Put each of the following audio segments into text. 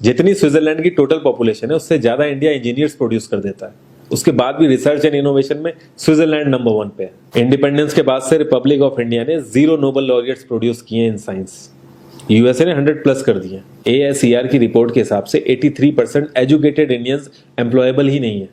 जितनी स्विट्जरलैंड की total population है उससे ज्यादा इंडिया इंजीनियर्स प्रोड्यूस कर देता है। उसके बाद भी रिसर्च एंड इनोवेशन में स्विट्जरलैंड नंबर 1 पे है। इंडिपेंडेंस के बाद से रिपब्लिक ऑफ इंडिया ने 0 नोबेल लॉरियट्स प्रोड्यूस किए इन साइंस। यूएसए ने 100 प्लस कर दिए। ASER की रिपोर्ट के हिसाब से 83% एजुकेटेड इंडियंस एम्प्लॉयबल ही नहीं है।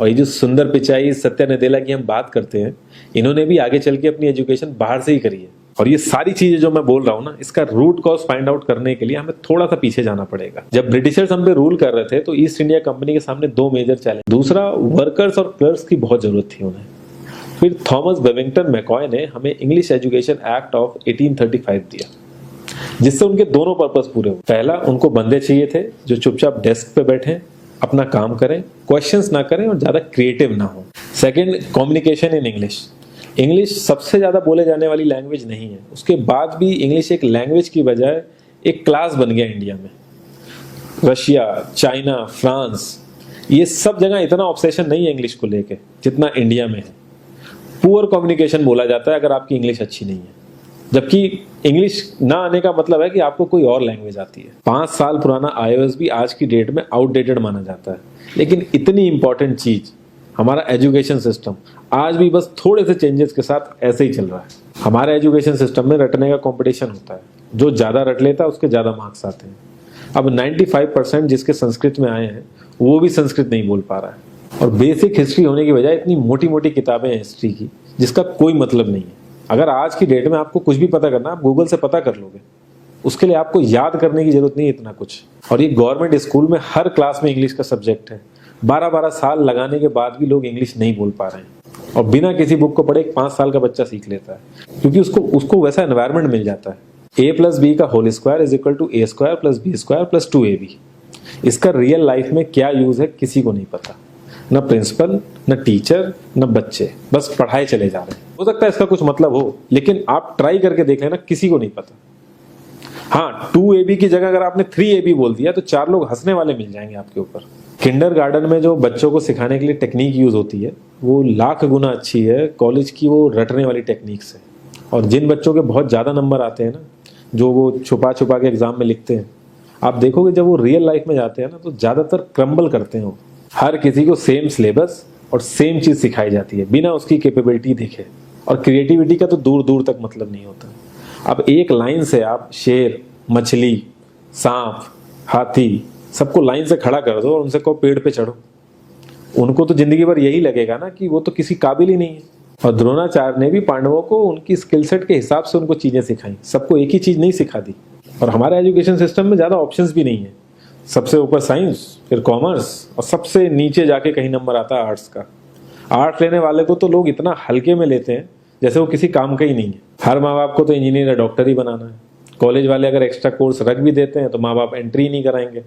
और ये जो सुंदर पिचाई सत्या नदेला की हम बात करते हैं, इन्होंने भी आगे चल के अपनी एजुकेशन बाहर से ही करी है। और ये सारी चीजें जो मैं बोल रहा हूँ ना, इसका रूट कॉज फाइंड आउट करने के लिए हमें थोड़ा सा पीछे जाना पड़ेगा। जब ब्रिटिशर्स हम पे रूल कर रहे थे तो ईस्ट इंडिया कंपनी के सामने 2 मेजर चैलेंज। दूसरा, वर्कर्स और क्लर्क्स की बहुत जरूरत थी उन्हें। फिर थॉमस बेविंगटन मैकॉय ने हमें इंग्लिश एजुकेशन एक्ट ऑफ 1835 दिया, जिससे उनके दोनों पर्पस पूरे हुए। पहला, उनको बंदे चाहिए थे जो चुपचाप डेस्क पे बैठे, अपना काम करें, क्वेश्चंस ना करें और ज्यादा क्रिएटिव ना हो। Second, communication in English. English सबसे ज्यादा बोले जाने वाली लैंग्वेज नहीं है, उसके बाद भी इंग्लिश एक लैंग्वेज की बजाय एक क्लास बन गया इंडिया में। रशिया, चाइना, फ्रांस, ये सब जगह इतना ऑब्सेशन नहीं है इंग्लिश को लेके जितना इंडिया में है। पुअर कम्युनिकेशन बोला जाता है अगर आपकी इंग्लिश अच्छी नहीं है, जबकि इंग्लिश ना आने का मतलब है कि आपको कोई और लैंग्वेज आती है। 5 साल पुराना iOS भी आज की डेट में आउटडेटेड माना जाता है। लेकिन इतनी इंपॉर्टेंट चीज हमारा एजुकेशन सिस्टम आज भी बस थोड़े से चेंजेस के साथ ऐसे ही चल रहा है। हमारे एजुकेशन सिस्टम में रटने का कंपटीशन होता है, जो ज्यादा रट लेता है उसके ज्यादा मार्क्स आते हैं। अब 95% जिसके संस्कृत में आए हैं वो भी संस्कृत नहीं बोल पा रहा है। और बेसिक हिस्ट्री होने की बजाय इतनी मोटी मोटी किताबें हैं हिस्ट्री की जिसका कोई मतलब नहीं है। अगर आज की डेट में आपको कुछ भी पता करना, आप गूगल से पता कर लोगे। उसके लिए आपको याद करने की जरूरत नहीं है इतना कुछ। और ये गवर्नमेंट स्कूल में हर क्लास में इंग्लिश का सब्जेक्ट है। 12-12 साल लगाने के बाद भी लोग इंग्लिश नहीं बोल पा रहे हैं। और बिना किसी बुक को पढ़े एक 5 साल का बच्चा सीख लेता है, क्योंकि उसको वैसा एनवायरनमेंट मिल जाता है। A+B का whole square is equal to A² + B² + 2AB। इसका रियल लाइफ में क्या यूज है किसी को नहीं पता, न प्रिंसिपल, न टीचर, न बच्चे, बस पढ़ाए चले जा रहे हैं। हो सकता है इसका कुछ मतलब हो, लेकिन आप ट्राई करके देख लेना, किसी को नहीं पता। हाँ, 2AB की जगह अगर आपने 3AB बोल दिया तो 4 लोग हंसने वाले मिल जाएंगे आपके ऊपर। किंडरगार्टन में जो बच्चों को सिखाने के लिए टेक्निक यूज होती है वो लाख गुना अच्छी है कॉलेज की वो रटने वाली टेक्निक से। और जिन बच्चों के बहुत ज्यादा नंबर आते हैं ना, जो वो छुपा छुपा के एग्जाम में लिखते हैं, आप देखोगे जब वो रियल लाइफ में जाते हैं ना तो ज्यादातर क्रम्बल करते हैं वो। हर किसी को सेम सिलेबस और सेम चीज सिखाई जाती है बिना उसकी कैपेबिलिटी देखे। और क्रिएटिविटी का तो दूर दूर तक मतलब नहीं होता। अब एक लाइन से आप शेर, मछली, सांप, हाथी सबको लाइन से खड़ा कर दो और उनसे कहो पेड़ पे चढ़ो, उनको तो जिंदगी भर यही लगेगा ना कि वो तो किसी काबिल ही नहीं है। और द्रोणाचार्य ने भी पांडवों को उनकी स्किल सेट के हिसाब से उनको चीजें सिखाई, सबको एक ही चीज नहीं सिखा दी। और हमारे एजुकेशन सिस्टम में ज्यादा ऑप्शंस भी नहीं है। सबसे ऊपर साइंस, फिर कॉमर्स, और सबसे नीचे जाके कहीं नंबर आता है आर्ट्स का। आर्ट्स लेने वाले को तो लोग इतना हल्के में लेते हैं जैसे वो किसी काम का ही नहीं है। हर माँ बाप को तो इंजीनियर या डॉक्टर ही बनाना है। कॉलेज वाले अगर एक्स्ट्रा कोर्स रख भी देते हैं तो माँ बाप एंट्री नहीं कराएंगे,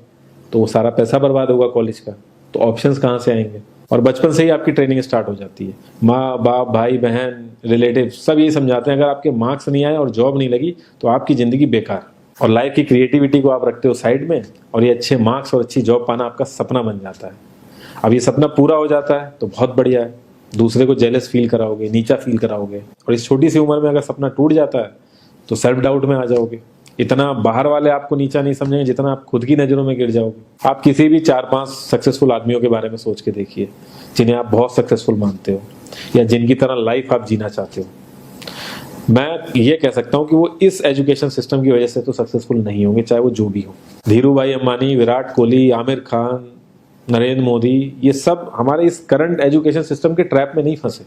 तो वो सारा पैसा बर्बाद होगा कॉलेज का। तो ऑप्शंस कहाँ से आएंगे? और बचपन से ही आपकी ट्रेनिंग स्टार्ट हो जाती है। माँ बाप, भाई बहन, रिलेटिव सब ये समझाते हैं अगर आपके मार्क्स नहीं आए और जॉब नहीं लगी तो आपकी जिंदगी बेकार। और लाइफ की क्रिएटिविटी को आप रखते हो साइड में, और ये अच्छे मार्क्स और अच्छी जॉब पाना आपका सपना बन जाता है। अब ये सपना पूरा हो जाता है तो बहुत बढ़िया है, दूसरे को जेलस फील कराओगे, नीचा फील कराओगे। और इस छोटी सी उम्र में अगर सपना टूट जाता है तो सेल्फ डाउट में आ जाओगे। इतना बाहर वाले आपको नीचा नहीं समझेंगे जितना आप खुद की नजरों में गिर जाओगे। आप किसी भी 4-5 सक्सेसफुल आदमियों के बारे में सोच के देखिए जिन्हें आप बहुत सक्सेसफुल मानते हो या जिनकी तरह लाइफ आप जीना चाहते हो। मैं ये कह सकता हूं कि वो इस एजुकेशन सिस्टम की वजह से तो सक्सेसफुल नहीं होंगे, चाहे वो जो भी हो। धीरू भाई अंबानी, विराट कोहली, आमिर खान, नरेंद्र मोदी, ये सब हमारे इस करंट एजुकेशन सिस्टम के ट्रैप में नहीं फंसे।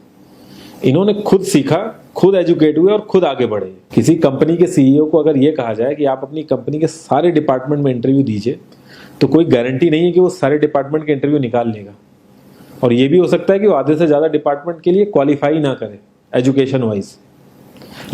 इन्होंने खुद सीखा, खुद एजुकेट हुए और खुद आगे बढ़े। किसी कंपनी के सीईओ को अगर ये कहा जाए कि आप अपनी कंपनी के सारे डिपार्टमेंट में इंटरव्यू दीजिए, तो कोई गारंटी नहीं है कि वो सारे डिपार्टमेंट के इंटरव्यू निकाल लेगा। और ये भी हो सकता है कि वो आधे से ज्यादा डिपार्टमेंट के लिए क्वालिफाई ना करे एजुकेशन वाइज,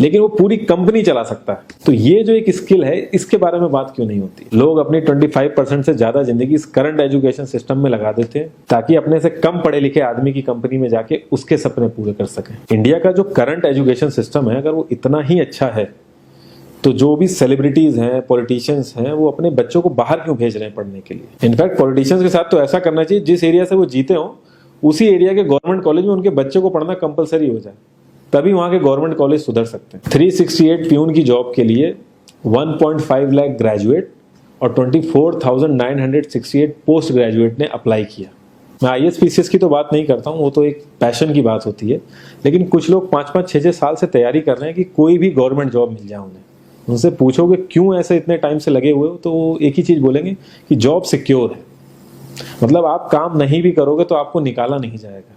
लेकिन वो पूरी कंपनी चला सकता है। तो ये जो एक स्किल है, इसके बारे में बात क्यों नहीं होती? लोग अपनी 25% से ज्यादा जिंदगी इस करंट एजुकेशन सिस्टम में लगा देते हैं ताकि अपने से कम पढ़े लिखे आदमी की कंपनी में जाके उसके सपने पूरे कर सकें। इंडिया का जो करंट एजुकेशन सिस्टम है, अगर वो इतना ही अच्छा है तो जो भी सेलिब्रिटीज हैं, पॉलिटिशियंस हैं, वो अपने बच्चों को बाहर क्यों भेज रहे हैं पढ़ने के लिए? इनफैक्ट पॉलिटिशियंस के साथ तो ऐसा करना चाहिए, जिस एरिया से वो जीते हो उसी एरिया के गवर्नमेंट कॉलेज में उनके बच्चों को पढ़ना कंपलसरी हो जाए, तभी वहां के गवर्नमेंट कॉलेज सुधर सकते हैं। 368 प्यून की जॉब के लिए 1.5 लाख ग्रेजुएट और 24,968 पोस्ट ग्रेजुएट ने अप्लाई किया। मैं IAS PCS की तो बात नहीं करता हूँ, वो तो एक पैशन की बात होती है, लेकिन कुछ लोग 5-5, 6-6 साल से तैयारी कर रहे हैं कि कोई भी गवर्नमेंट जॉब मिल जाए उन्हें। उनसे पूछोगे क्यों ऐसे इतने टाइम से लगे हुए हो, तो वो एक ही चीज़ बोलेंगे कि जॉब सिक्योर है। मतलब आप काम नहीं भी करोगे तो आपको निकाला नहीं जाएगा।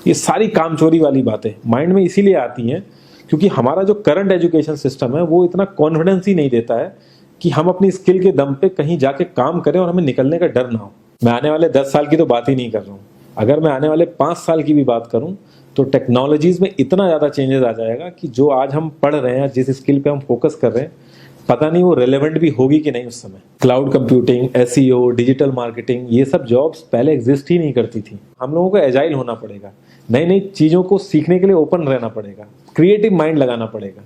ये सारी कामचोरी वाली बातें माइंड में इसीलिए आती हैं क्योंकि हमारा जो करंट एजुकेशन सिस्टम है वो इतना कॉन्फिडेंस ही नहीं देता है कि हम अपनी स्किल के दम पे कहीं जाके काम करें और हमें निकलने का डर ना हो। मैं आने वाले 10 साल की तो बात ही नहीं कर रहा हूँ, अगर मैं आने वाले 5 साल की भी बात करूँ तो टेक्नोलॉजीज में इतना ज़्यादा चेंजेस आ जाएगा कि जो आज हम पढ़ रहे हैं, जिस स्किल पे हम फोकस कर रहे हैं, पता नहीं वो रेलेवेंट भी होगी कि नहीं उस समय। Cloud computing, SEO, digital marketing, ये सब जॉब्स पहले एग्जिस्ट ही नहीं करती थी। हम लोगों को एजाइल होना पड़ेगा, नई नई चीज़ों को सीखने के लिए ओपन रहना पड़ेगा, क्रिएटिव माइंड लगाना पड़ेगा।